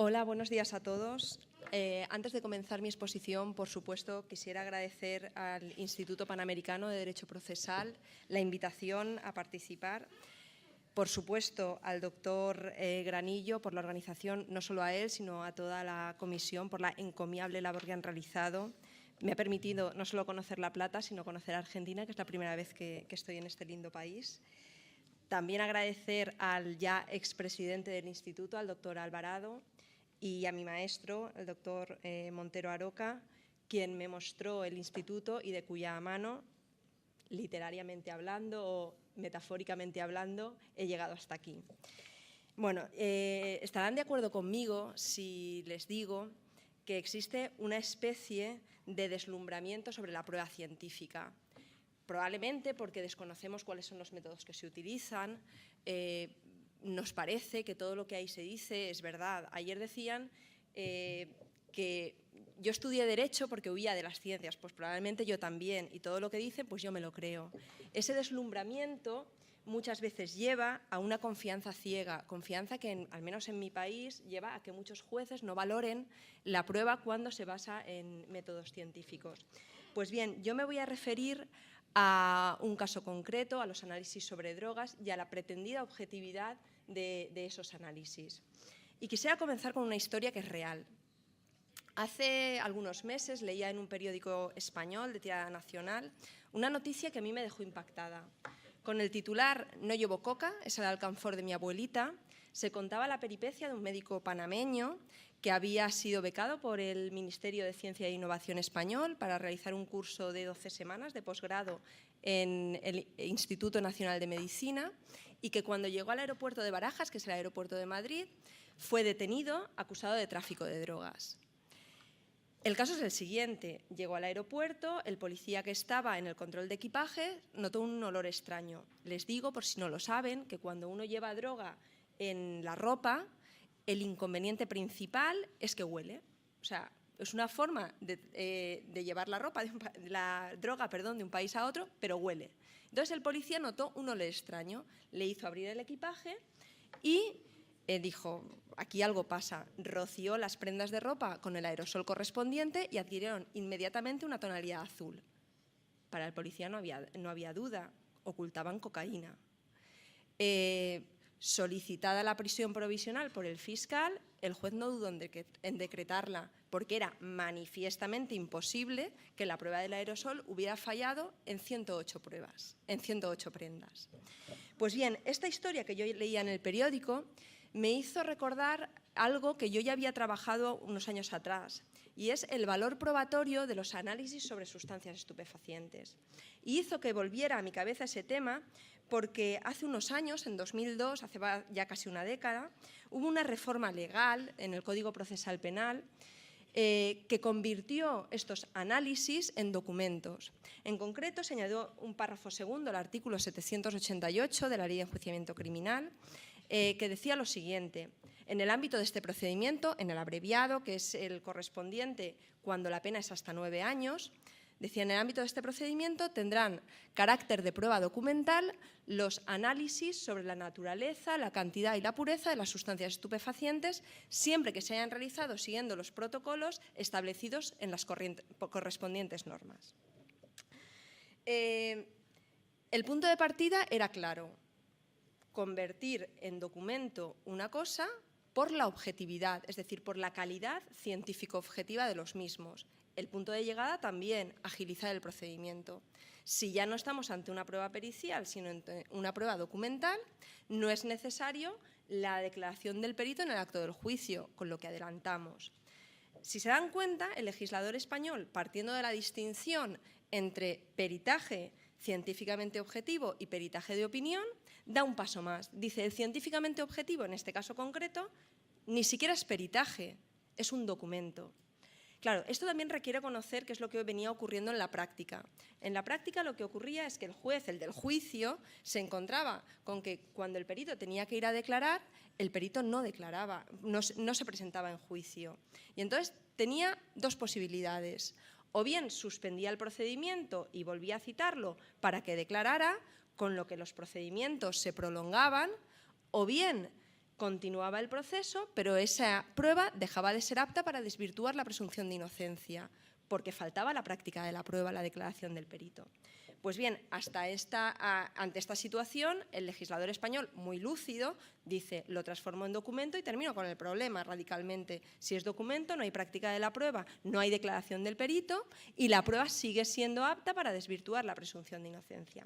Hola, buenos días a todos. Antes de comenzar mi exposición, por supuesto, quisiera agradecer al Instituto Panamericano de Derecho Procesal la invitación a participar. Por supuesto, al doctor Granillo por la organización, no solo a él, sino a toda la comisión por la encomiable labor que han realizado. Me ha permitido no solo conocer La Plata, sino conocer Argentina, que es la primera vez que estoy en este lindo país. También agradecer al ya expresidente del instituto, al doctor Alvarado, y a mi maestro, el doctor Montero Aroca, quien me mostró el instituto y de cuya mano, literariamente hablando o metafóricamente hablando, he llegado hasta aquí. Bueno, estarán de acuerdo conmigo si les digo que existe una especie de deslumbramiento sobre la prueba científica. Probablemente porque desconocemos cuáles son los métodos que se utilizan, nos parece que todo lo que ahí se dice es verdad. Ayer decían que yo estudié Derecho porque huía de las ciencias, pues probablemente yo también, y todo lo que dicen, pues yo me lo creo. Ese deslumbramiento muchas veces lleva a una confianza ciega, confianza que, al menos en mi país, lleva a que muchos jueces no valoren la prueba cuando se basa en métodos científicos. Pues bien, yo me voy a referir a un caso concreto, a los análisis sobre drogas y a la pretendida objetividad de esos análisis. Y quisiera comenzar con una historia que es real. Hace algunos meses leía en un periódico español de tirada nacional una noticia que a mí me dejó impactada. Con el titular "No llevo coca, es el alcanfor de mi abuelita", se contaba la peripecia de un médico panameño que había sido becado por el Ministerio de Ciencia e Innovación español para realizar un curso de 12 semanas de posgrado en el Instituto Nacional de Medicina y que cuando llegó al aeropuerto de Barajas, que es el aeropuerto de Madrid, fue detenido acusado de tráfico de drogas. El caso es el siguiente. Llegó al aeropuerto, el policía que estaba en el control de equipaje notó un olor extraño. Les digo, por si no lo saben, que cuando uno lleva droga en la ropa, el inconveniente principal es que huele. O sea, es una forma de llevar la droga de un país a otro, pero huele. Entonces el policía notó un olor extraño, le hizo abrir el equipaje y dijo, aquí algo pasa. Roció las prendas de ropa con el aerosol correspondiente y adquirieron inmediatamente una tonalidad azul. Para el policía no había duda, ocultaban cocaína. Solicitada la prisión provisional por el fiscal, el juez no dudó en decretarla, porque era manifiestamente imposible que la prueba del aerosol hubiera fallado en 108 pruebas, en 108 prendas. Pues bien, esta historia que yo leía en el periódico me hizo recordar algo que yo ya había trabajado unos años atrás, y es el valor probatorio de los análisis sobre sustancias estupefacientes. Y hizo que volviera a mi cabeza ese tema porque hace unos años, en 2002, hace ya casi una década, hubo una reforma legal en el Código Procesal Penal que convirtió estos análisis en documentos. En concreto, se añadió un párrafo segundo al artículo 788 de la Ley de Enjuiciamiento Criminal, que decía lo siguiente: en el ámbito de este procedimiento, en el abreviado, que es el correspondiente cuando la pena es hasta 9 años, decía, en el ámbito de este procedimiento tendrán carácter de prueba documental los análisis sobre la naturaleza, la cantidad y la pureza de las sustancias estupefacientes, siempre que se hayan realizado siguiendo los protocolos establecidos en las correspondientes normas. El punto de partida era claro: convertir en documento una cosa por la objetividad, es decir, por la calidad científico-objetiva de los mismos. El punto de llegada también, agilizar el procedimiento. Si ya no estamos ante una prueba pericial, sino ante una prueba documental, no es necesario la declaración del perito en el acto del juicio, con lo que adelantamos. Si se dan cuenta, el legislador español, partiendo de la distinción entre peritaje científicamente objetivo y peritaje de opinión, da un paso más. Dice, el científicamente objetivo, en este caso concreto, ni siquiera es peritaje, es un documento. Claro, esto también requiere conocer qué es lo que venía ocurriendo en la práctica. En la práctica lo que ocurría es que el juez, el del juicio, se encontraba con que cuando el perito tenía que ir a declarar, el perito no declaraba, no se presentaba en juicio. Y entonces tenía dos posibilidades: o bien suspendía el procedimiento y volvía a citarlo para que declarara, con lo que los procedimientos se prolongaban, o bien Continuaba el proceso, pero esa prueba dejaba de ser apta para desvirtuar la presunción de inocencia, porque faltaba la práctica de la prueba, la declaración del perito. Pues bien, ante esta situación, el legislador español, muy lúcido, dice, lo transformo en documento y termino con el problema radicalmente. Si es documento, no hay práctica de la prueba, no hay declaración del perito y la prueba sigue siendo apta para desvirtuar la presunción de inocencia.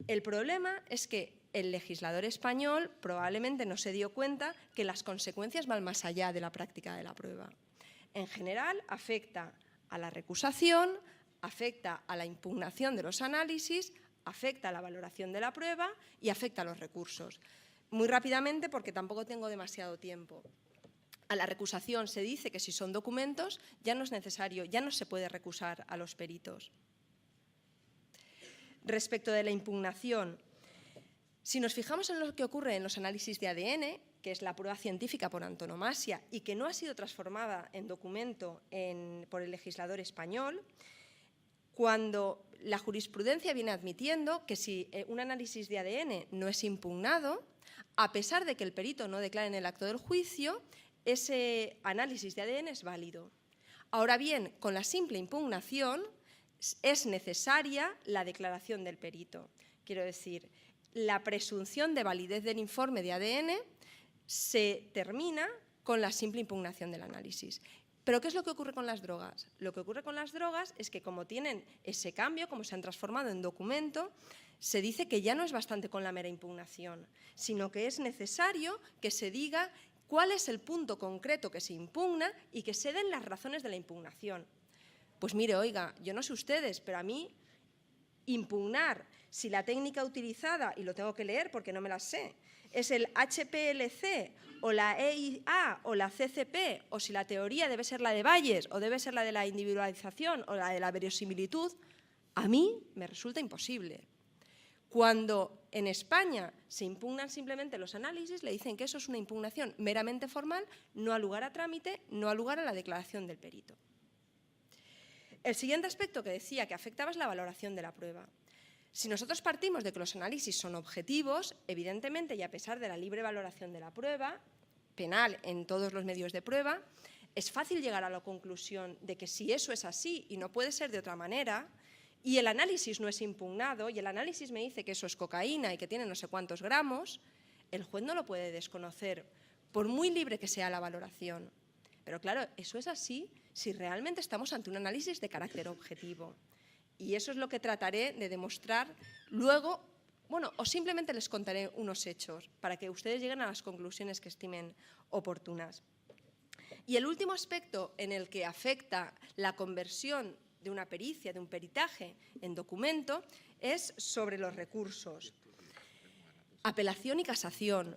El problema es que el legislador español probablemente no se dio cuenta que las consecuencias van más allá de la práctica de la prueba. En general, afecta a la recusación, afecta a la impugnación de los análisis, afecta a la valoración de la prueba y afecta a los recursos. Muy rápidamente, porque tampoco tengo demasiado tiempo. A la recusación se dice que si son documentos ya no es necesario, ya no se puede recusar a los peritos. Respecto de la impugnación, si nos fijamos en lo que ocurre en los análisis de ADN, que es la prueba científica por antonomasia y que no ha sido transformada en documento por el legislador español, cuando la jurisprudencia viene admitiendo que si un análisis de ADN no es impugnado, a pesar de que el perito no declare en el acto del juicio, ese análisis de ADN es válido. Ahora bien, con la simple impugnación es necesaria la declaración del perito. Quiero decir, la presunción de validez del informe de ADN se termina con la simple impugnación del análisis. ¿Pero qué es lo que ocurre con las drogas? Lo que ocurre con las drogas es que como tienen ese cambio, como se han transformado en documento, se dice que ya no es bastante con la mera impugnación, sino que es necesario que se diga cuál es el punto concreto que se impugna y que se den las razones de la impugnación. Pues mire, oiga, yo no sé ustedes, pero a mí impugnar si la técnica utilizada, y lo tengo que leer porque no me la sé, es el HPLC o la EIA o la CCP, o si la teoría debe ser la de Bayes o debe ser la de la individualización o la de la verosimilitud, a mí me resulta imposible. Cuando en España se impugnan simplemente los análisis, le dicen que eso es una impugnación meramente formal, no ha lugar a trámite, no ha lugar a la declaración del perito. El siguiente aspecto que decía que afectaba es la valoración de la prueba. Si nosotros partimos de que los análisis son objetivos, evidentemente, y a pesar de la libre valoración de la prueba, penal en todos los medios de prueba, es fácil llegar a la conclusión de que si eso es así y no puede ser de otra manera, y el análisis no es impugnado, y el análisis me dice que eso es cocaína y que tiene no sé cuántos gramos, el juez no lo puede desconocer, por muy libre que sea la valoración. Pero claro, eso es así si realmente estamos ante un análisis de carácter objetivo. Y eso es lo que trataré de demostrar luego, bueno, o simplemente les contaré unos hechos para que ustedes lleguen a las conclusiones que estimen oportunas. Y el último aspecto en el que afecta la conversión de una pericia, de un peritaje en documento, es sobre los recursos. Apelación y casación.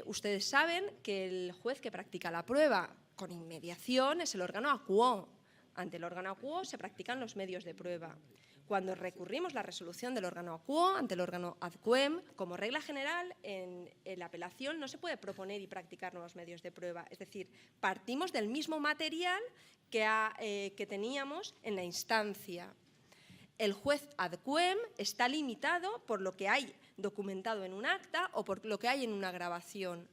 Ustedes saben que el juez que practica la prueba con inmediación es el órgano acuo. Ante el órgano acuo se practican los medios de prueba. Cuando recurrimos la resolución del órgano acuo ante el órgano ad quem, como regla general, en la apelación no se puede proponer y practicar nuevos medios de prueba. Es decir, partimos del mismo material que teníamos en la instancia. El juez ad quem está limitado por lo que hay documentado en un acta o por lo que hay en una grabación,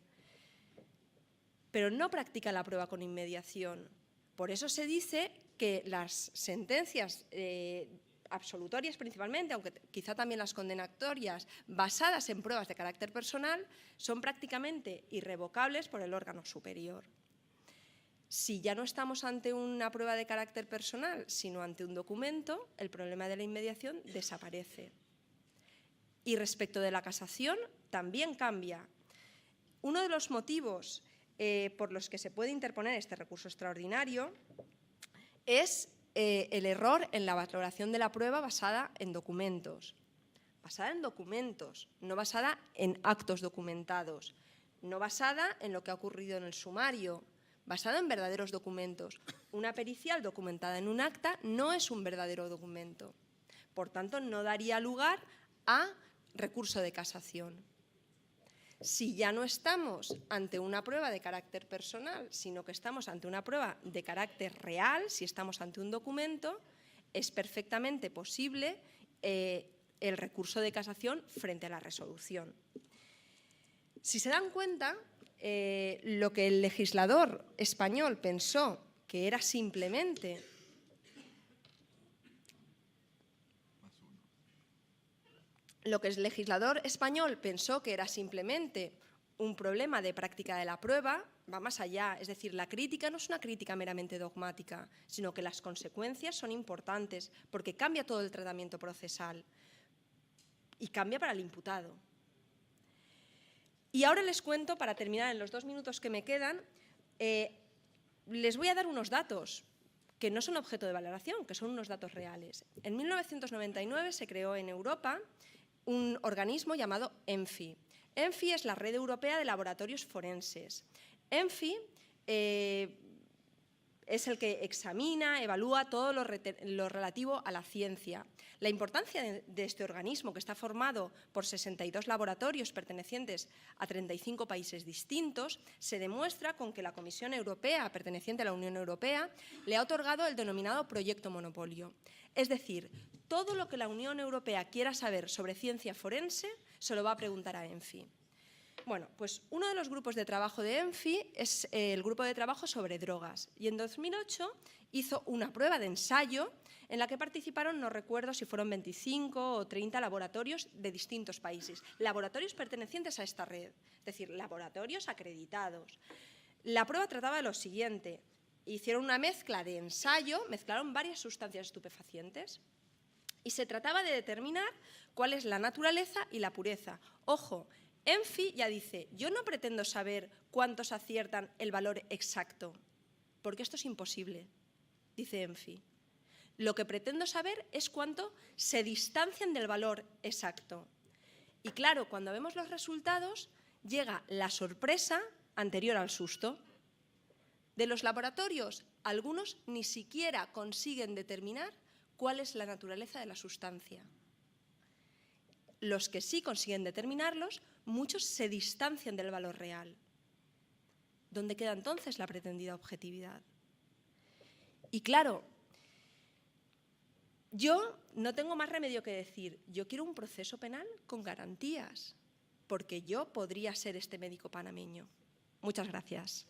pero no practica la prueba con inmediación. Por eso se dice que las sentencias absolutorias principalmente, aunque quizá también las condenatorias, basadas en pruebas de carácter personal, son prácticamente irrevocables por el órgano superior. Si ya no estamos ante una prueba de carácter personal, sino ante un documento, el problema de la inmediación desaparece. Y respecto de la casación, también cambia. Uno de los motivos por los que se puede interponer este recurso extraordinario es el error en la valoración de la prueba basada en documentos. Basada en documentos, no basada en actos documentados, no basada en lo que ha ocurrido en el sumario, basada en verdaderos documentos. Una pericial documentada en un acta no es un verdadero documento. Por tanto, no daría lugar a recurso de casación. Si ya no estamos ante una prueba de carácter personal, sino que estamos ante una prueba de carácter real, si estamos ante un documento, es perfectamente posible el recurso de casación frente a la resolución. Si se dan cuenta, lo que el legislador español pensó que era simplemente un problema de práctica de la prueba, va más allá. Es decir, la crítica no es una crítica meramente dogmática, sino que las consecuencias son importantes porque cambia todo el tratamiento procesal y cambia para el imputado. Y ahora les cuento, para terminar en los 2 minutos que me quedan, les voy a dar unos datos que no son objeto de valoración, que son unos datos reales. En 1999 se creó en Europa un organismo llamado ENFI. ENFI es la Red Europea de Laboratorios Forenses. ENFI es el que examina, evalúa todo lo relativo a la ciencia. La importancia de este organismo, que está formado por 62 laboratorios pertenecientes a 35 países distintos, se demuestra con que la Comisión Europea, perteneciente a la Unión Europea, le ha otorgado el denominado Proyecto Monopolio. Es decir, todo lo que la Unión Europea quiera saber sobre ciencia forense se lo va a preguntar a ENFI. Bueno, pues uno de los grupos de trabajo de ENFI es el grupo de trabajo sobre drogas, y en 2008 hizo una prueba de ensayo en la que participaron, no recuerdo si fueron 25 o 30 laboratorios de distintos países, laboratorios pertenecientes a esta red, es decir, laboratorios acreditados. La prueba trataba de lo siguiente: hicieron una mezcla de ensayo, mezclaron varias sustancias estupefacientes y se trataba de determinar cuál es la naturaleza y la pureza. Ojo, ENFI ya dice: yo no pretendo saber cuántos aciertan el valor exacto, porque esto es imposible, dice ENFI. Lo que pretendo saber es cuánto se distancian del valor exacto. Y claro, cuando vemos los resultados, llega la sorpresa anterior al susto. De los laboratorios, algunos ni siquiera consiguen determinar cuál es la naturaleza de la sustancia. Los que sí consiguen determinarlos, muchos se distancian del valor real. ¿Dónde queda entonces la pretendida objetividad? Y claro, yo no tengo más remedio que decir: yo quiero un proceso penal con garantías, porque yo podría ser este médico panameño. Muchas gracias.